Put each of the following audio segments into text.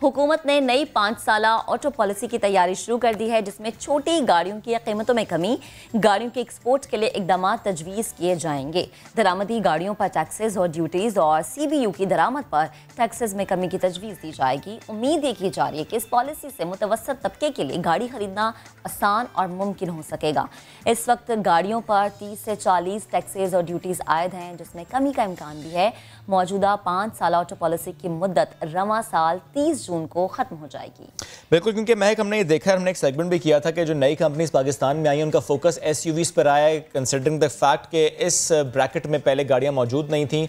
हुकूमत ने नई 5 साला ऑटो पॉलिसी की तैयारी शुरू कर दी है, जिसमें छोटी गाड़ियों की कीमतों में कमी, गाड़ियों के एक्सपोर्ट के लिए इकदाम तजवीज़ किए जाएंगे। दरामदी गाड़ियों पर टैक्सेस और ड्यूटीज़ और CBU की दरामद पर टैक्सेस में कमी की तजवीज़ दी जाएगी। उम्मीद ये की जा रही है कि इस पॉलिसी से मुतवस्सित तबके के लिए गाड़ी खरीदना आसान और मुमकिन हो सकेगा। इस वक्त गाड़ियों पर 30 से 40 टैक्सेस और ड्यूटीज़ आयद हैं, जिसमें कमी का इम्कान भी है। मौजूदा 5 साला ऑटो पॉलिसी की मुद्दत रवां साल 30 जून को ख़त्म हो जाएगी। बिल्कुल, क्योंकि महक हमने ये देखा, हमने एक सेगमेंट भी किया था कि जो नई कंपनीज पाकिस्तान में आई हैं उनका फोकस SUVs पर आया है, कंसिडरिंग द फैक्ट कि इस ब्रैकेट में पहले गाड़ियाँ मौजूद नहीं थी।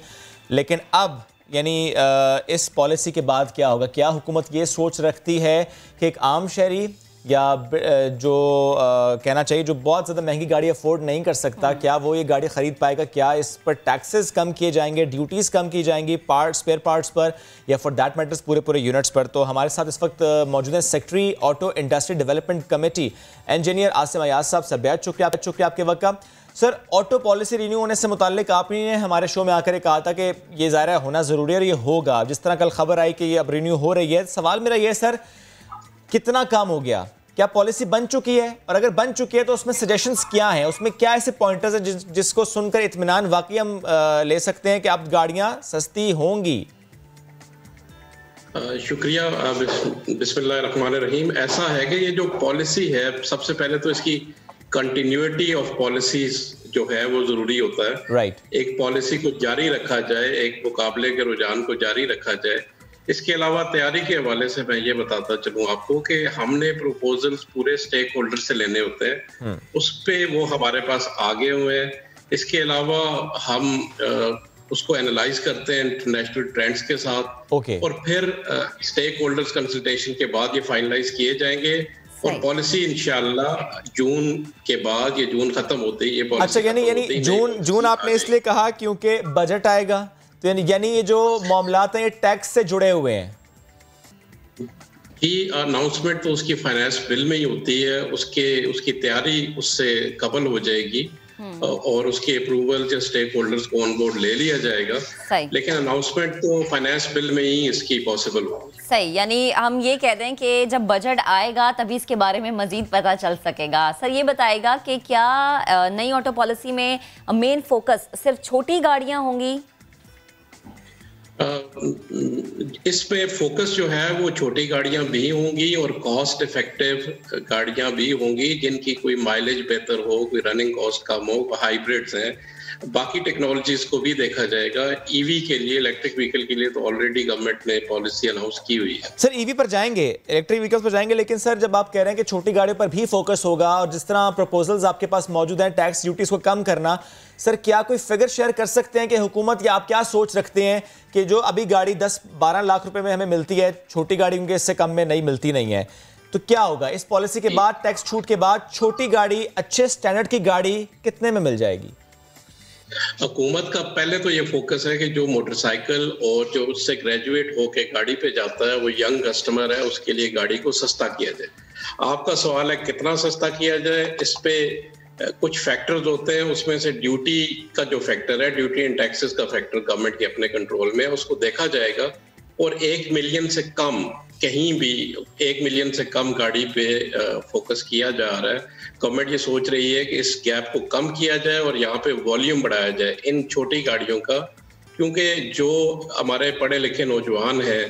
लेकिन अब यानी इस पॉलिसी के बाद क्या होगा? क्या हुकूमत ये सोच रखती है कि एक आम शहरी या जो कहना चाहिए जो बहुत ज़्यादा महंगी गाड़ी अफोर्ड नहीं कर सकता, क्या वो ये गाड़ी ख़रीद पाएगा? क्या इस पर टैक्सेस कम किए जाएंगे, ड्यूटीज़ कम की जाएंगी स्पेयर पार्ट्स पर, या फॉर दैट मैटर्स पूरे यूनिट्स पर? तो हमारे साथ इस वक्त मौजूद हैं secretary auto industry development committee engineer Asim Ayaz साहब। सब बेहद शुक्रिया आपके वक्त का। सर, ऑटो पॉलिसी रिन्यू होने से मुताल्लिक आपने हमारे शो में आकर कहा था कि ये ज़ाहिर है होना ज़रूरी है और ये होगा। जिस तरह कल खबर आई कि ये अब रिन्यू हो रही है, सवाल मेरा ये सर, कितना काम हो गया? क्या पॉलिसी बन चुकी है? और अगर बन चुकी है तो उसमें सजेशंस क्या हैं? उसमें क्या ऐसे पॉइंटर्स हैं जिसको सुनकर इत्मीनान वाकई हम ले सकते हैं कि अब गाड़ियां सस्ती होंगी? शुक्रिया। बिस्मिल्लाहिर्रहमानिर्रहीम। ऐसा है कि ये जो पॉलिसी है, सबसे पहले तो इसकी कंटिन्यूटी ऑफ पॉलिसीज जो है वो जरूरी होता है। राइट। एक पॉलिसी को जारी रखा जाए, एक मुकाबले के रुझान को जारी रखा जाए। इसके अलावा तैयारी के हवाले से मैं ये बताता चलूँ आपको कि हमने प्रपोजल्स पूरे स्टेक होल्डर से लेने होते हैं, उस पे वो हमारे पास आगे हुए हैं। इसके अलावा हम उसको एनालाइज करते हैं इंटरनेशनल ट्रेंड्स के साथ। और फिर स्टेक होल्डर्स कंसल्टेशन के बाद ये फाइनलाइज किए जाएंगे और पॉलिसी इंशाल्लाह जून के बाद, ये जून खत्म होते ही ये पॉलिसी। अच्छा, यानी जून आपने इसलिए कहा क्योंकि बजट आएगा, तो यानी ये जो मामलात हैं ये टैक्स से जुड़े हुए हैं। कि अनाउंसमेंट तो उसकी फाइनेंस बिल में ही होती है, उसकी तैयारी उससे कबल हो जाएगी और उसके अप्रूवल जो स्टेक होल्डर्स को ऑन बोर्ड ले लिया जाएगा। लेकिन अनाउंसमेंट तो फाइनेंस बिल में ही इसकी पॉसिबल होगी। सही, यानी हम ये कह दें कि जब बजट आएगा तभी इसके बारे में मजीद पता चल सकेगा। सर, ये बताएगा कि क्या नई ऑटो पॉलिसी में मेन फोकस सिर्फ छोटी गाड़ियां होंगी? इस पे फोकस जो है वो छोटी गाड़ियां भी होंगी और कॉस्ट इफेक्टिव गाड़ियां भी होंगी, जिनकी कोई माइलेज बेहतर हो, कोई रनिंग कॉस्ट कम हो, हाइब्रिड्स हैं। बाकी टेक्नोलॉजीज को भी देखा जाएगा। ईवी के लिए, इलेक्ट्रिक व्हीकल के लिए तो ऑलरेडी गवर्नमेंट ने पॉलिसी अनाउंस की हुई है। सर, ईवी पर जाएंगे, इलेक्ट्रिक व्हीकल्स पर जाएंगे, लेकिन सर जब आप कह रहे हैं कि छोटी गाड़ियों पर भी फोकस होगा और जिस तरह प्रपोजल्स आपके पास मौजूद हैं टैक्स ड्यूटीज को कम करना, सर क्या कोई फिगर शेयर कर सकते हैं कि हुकूमत या आप क्या सोच रखते हैं कि जो अभी गाड़ी 10-12 लाख रुपए में हमें मिलती है, छोटी गाड़ी उनके इससे कम में मिलती नहीं है, तो क्या होगा इस पॉलिसी के बाद, टैक्स छूट के बाद छोटी गाड़ी, अच्छे स्टैंडर्ड की गाड़ी कितने में मिल जाएगी? हुकूमत का पहले तो ये फोकस है कि जो मोटरसाइकिल और जो उससे ग्रेजुएट होके गाड़ी पे जाता है, वो यंग कस्टमर है, उसके लिए गाड़ी को सस्ता किया जाए। आपका सवाल है कितना सस्ता किया जाए, इस पे कुछ फैक्टर्स होते हैं, उसमें से ड्यूटी का जो फैक्टर है, ड्यूटी एंड टैक्सेस का फैक्टर गवर्नमेंट के अपने कंट्रोल में है, उसको देखा जाएगा। और 1 मिलियन से कम, कहीं भी 1 मिलियन से कम गाड़ी पे फोकस किया जा रहा है। गवर्नमेंट ये सोच रही है कि इस गैप को कम किया जाए और यहाँ पे वॉल्यूम बढ़ाया जाए इन छोटी गाड़ियों का, क्योंकि जो हमारे पढ़े लिखे नौजवान हैं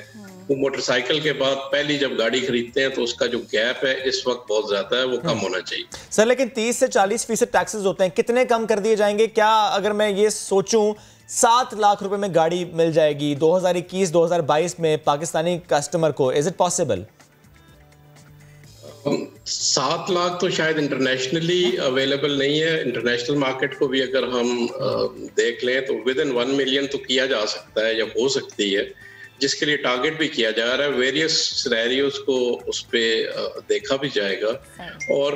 वो मोटरसाइकिल के बाद पहली जब गाड़ी खरीदते हैं तो उसका जो गैप है इस वक्त बहुत ज्यादा है, वो कम होना चाहिए। सर, लेकिन 30 से 40% टैक्सेस होते हैं, कितने कम कर दिए जाएंगे? क्या अगर मैं ये सोचूं 7 लाख रुपए में गाड़ी मिल जाएगी 2021-2022 में पाकिस्तानी कस्टमर को, इज इट पॉसिबल? 7 लाख तो शायद इंटरनेशनली अवेलेबल नहीं है। इंटरनेशनल मार्केट को भी अगर हम देख लें तो विद इन 1 मिलियन तो किया जा सकता है या हो सकती है, जिसके लिए टारगेट भी किया जा रहा है। वेरियस सिनेरियोस को उस पे देखा भी जाएगा। और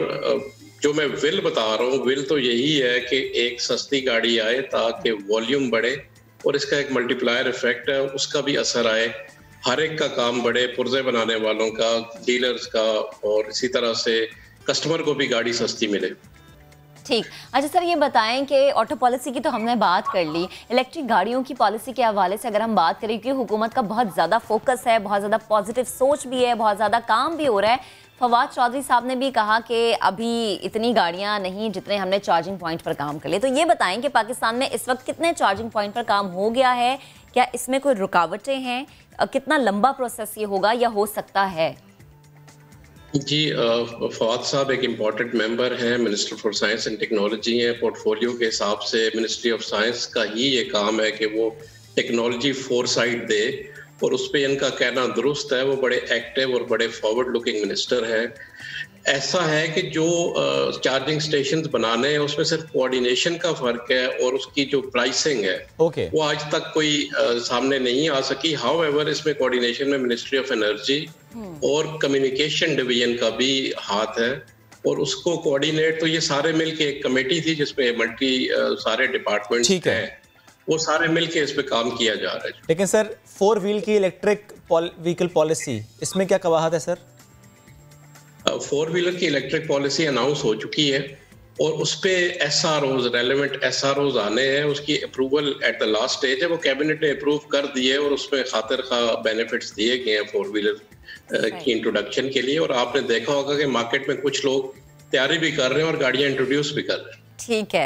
जो मैं विल बता रहा हूँ, विल तो यही है कि एक सस्ती गाड़ी आए ताकि वॉल्यूम बढ़े और इसका एक मल्टीप्लायर इफेक्ट है, उसका भी असर आए, हर एक का काम बढ़े, पुर्जे बनाने वालों का, डीलर्स का, और इसी तरह से कस्टमर को भी गाड़ी सस्ती मिले। ठीक। अच्छा सर, ये बताएं कि ऑटो पॉलिसी की तो हमने बात कर ली, इलेक्ट्रिक गाड़ियों की पॉलिसी के हवाले से अगर हम बात करें, क्योंकि हुकूमत का बहुत ज़्यादा फोकस है, बहुत ज़्यादा पॉजिटिव सोच भी है, बहुत ज़्यादा काम भी हो रहा है। फवाद चौधरी साहब ने भी कहा कि अभी इतनी गाड़ियां नहीं जितने हमने चार्जिंग पॉइंट पर काम कर लिए। तो ये बताएं कि पाकिस्तान में इस वक्त कितने चार्जिंग पॉइंट पर काम हो गया है, क्या इसमें कोई रुकावटें हैं, कितना लंबा प्रोसेस ये होगा या हो सकता है? जी, फवाद साहब एक इम्पॉर्टेंट मेंबर हैं, minister for science and technology हैं। पोर्टफोलियो के हिसाब से मिनिस्ट्री ऑफ साइंस का ही ये काम है कि वो टेक्नोलॉजी फोरसाइट दे, और उस पर इनका कहना दुरुस्त है। वो बड़े एक्टिव और बड़े फॉरवर्ड लुकिंग मिनिस्टर हैं। ऐसा है कि जो चार्जिंग स्टेशंस बनाने हैं उसमें सिर्फ कोऑर्डिनेशन का फर्क है, और उसकी जो प्राइसिंग है वो आज तक कोई सामने नहीं आ सकी। हाउएवर इसमें कोऑर्डिनेशन में मिनिस्ट्री ऑफ एनर्जी और कम्युनिकेशन डिवीजन का भी हाथ है, और उसको कोऑर्डिनेट तो ये सारे मिलके एक कमेटी थी जिसमें मल्टी सारे डिपार्टमेंट्स हैं, वो सारे मिलके इस पे काम किया जा रहा है। लेकिन सर 4 व्हील की इलेक्ट्रिक व्हीकल पॉलिसी, इसमें क्या कवाहत है सर? 4 व्हीलर की इलेक्ट्रिक पॉलिसी अनाउंस हो चुकी है, और उस पे SROs, रेलेवेंट SROs आने हैं। उसकी approval at the last stage है, वो कैबिनेट ने अप्रूव कर दिए, और उसमें खातिर खा बेनिफिट्स दिए गए हैं 4 व्हीलर की इंट्रोडक्शन के लिए। और आपने देखा होगा कि मार्केट में कुछ लोग तैयारी भी कर रहे हैं और गाड़ियां इंट्रोड्यूस भी कर रहे हैं। ठीक है।